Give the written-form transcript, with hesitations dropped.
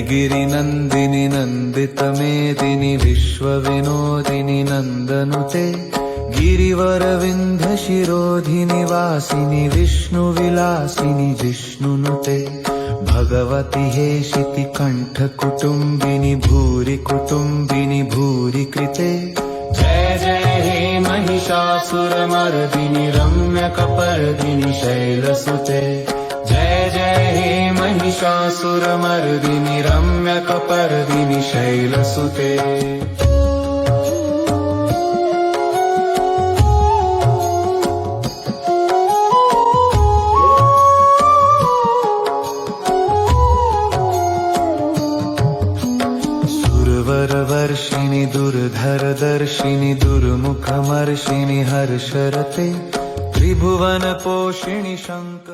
गिरिनन्दिनि नन्दितमेदिनि विश्वविनोदिनि नन्दनुते गिरिवरविन्ध्यशिरोधिनि वासिनि विष्णुविलासिनि जिष्णुनुते भगवति हेशिति कण्ठकुटुम्बिनि भूरि कुटुम्बिनि भूरि कृते जय जय हे महिषासुरमर्दिनि रम्यकपर्दिनि शैलसुते जय जय हे महिषासुरमर्दिनि रम्यकपर्दिनि शैलसुते वर्षिणि दुर्धरदर्शिनि दुर्मुखमर्षिणि हर्षरते त्रिभुवनपोषिणि शङ्कर